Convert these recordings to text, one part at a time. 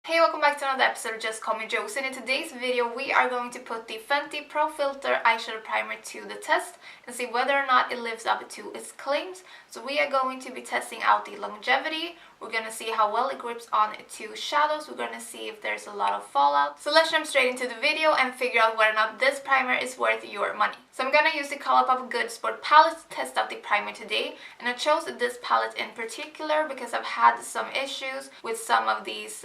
Hey, welcome back to another episode of Just Call Me Josie. In today's video we are going to put the Fenty Pro Filt'r eyeshadow primer to the test and see whether or not it lives up to its claims. So we are going to be testing out the longevity. We're going to see how well it grips on to shadows. We're going to see if there's a lot of fallout. So let's jump straight into the video and figure out whether or not this primer is worth your money. So I'm going to use the Colourpop Good Sport palette to test out the primer today. And I chose this palette in particular because I've had some issues with some of these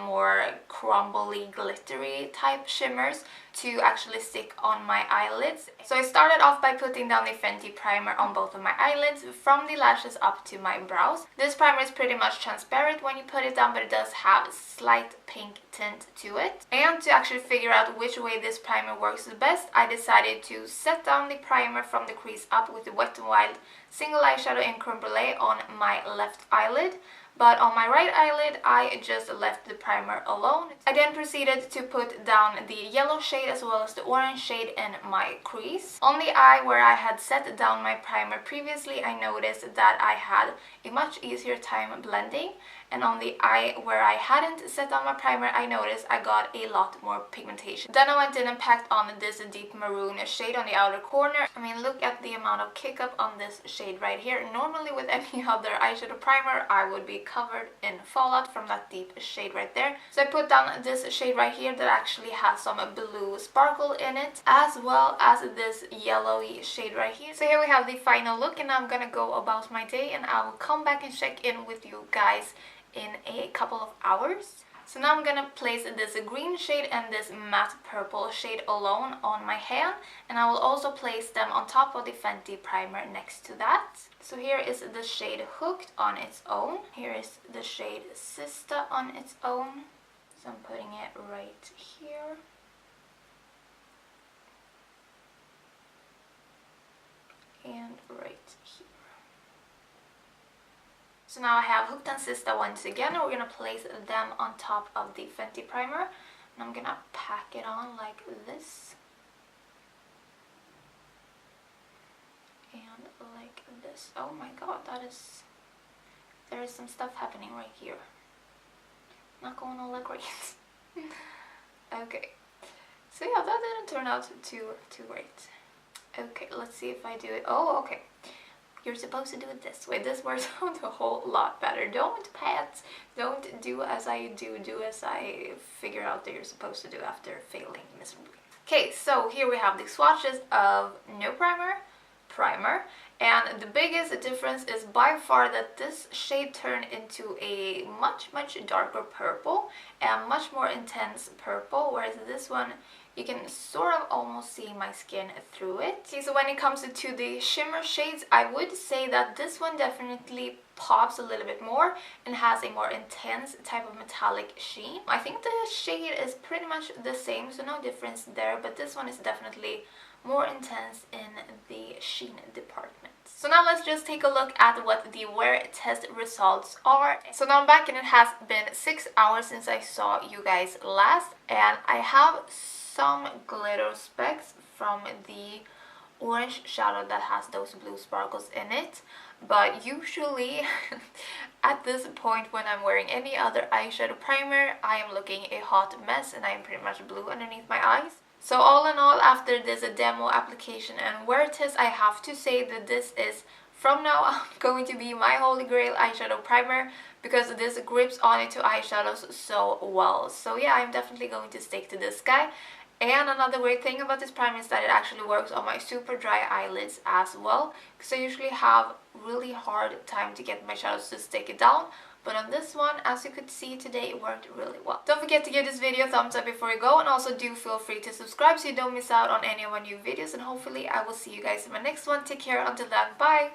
more crumbly, glittery type shimmers to actually stick on my eyelids. So I started off by putting down the Fenty primer on both of my eyelids, from the lashes up to my brows. This primer is pretty much transparent when you put it down, but it does have a slight pink tint to it. And to actually figure out which way this primer works the best, I decided to set down the primer from the crease up with the Wet n Wild single eyeshadow in Creme Brulee on my left eyelid. But on my right eyelid, I just left the primer alone. I then proceeded to put down the yellow shade as well as the orange shade in my crease. On the eye where I had set down my primer previously, I noticed that I had a much easier time blending. And on the eye where I hadn't set down my primer, I noticed I got a lot more pigmentation. Then I went in and packed on this deep maroon shade on the outer corner. I mean, look at the amount of kick up on this shade right here. Normally with any other eyeshadow primer, I would be covered in fallout from that deep shade right there. So I put down this shade right here that actually has some blue sparkle in it, as well as this yellowy shade right here. So here we have the final look, and I'm gonna go about my day and I will come back and check in with you guys in a couple of hours. So now I'm gonna place this green shade and this matte purple shade alone on my hand, and I will also place them on top of the Fenty primer next to that. So here is the shade Hooked on its own. Here is the shade Sister on its own. So I'm putting it right here. And right here. So now I have Hooked and Sister once again, and we're going to place them on top of the Fenty primer. And I'm going to pack it on like this. And like this. Oh my god, there is some stuff happening right here. Not going all that great. Okay. So yeah, that didn't turn out too great. Okay, let's see if I do it. Oh, okay. You're supposed to do it this way. This works out a whole lot better. Don't do as I do as I figure out that you're supposed to do after failing miserably. Okay, so here we have the swatches of no primer, and the biggest difference is by far that this shade turned into a much darker purple and much more intense purple, whereas this one you can sort of almost see my skin through it. Okay, so when it comes to the shimmer shades, I would say that this one definitely pops a little bit more and has a more intense type of metallic sheen. I think the shade is pretty much the same, so no difference there, but this one is definitely more intense in the sheen department. So now let's just take a look at what the wear test results are. So now I'm back, and it has been 6 hours since I saw you guys last, and I have some glitter specks from the orange shadow that has those blue sparkles in it, but usually at this point when I'm wearing any other eyeshadow primer, I am looking a hot mess and I am pretty much blue underneath my eyes. So all in all, after this demo application and wear test, I have to say that this is from now on going to be my holy grail eyeshadow primer, because this grips onto eyeshadows so well. So yeah, I'm definitely going to stick to this guy. And another great thing about this primer is that it actually works on my super dry eyelids as well, because I usually have really hard time to get my shadows to stick it down. But on this one, as you could see today, it worked really well. Don't forget to give this video a thumbs up before you go, and also do feel free to subscribe so you don't miss out on any of my new videos, and hopefully I will see you guys in my next one. Take care until then, bye!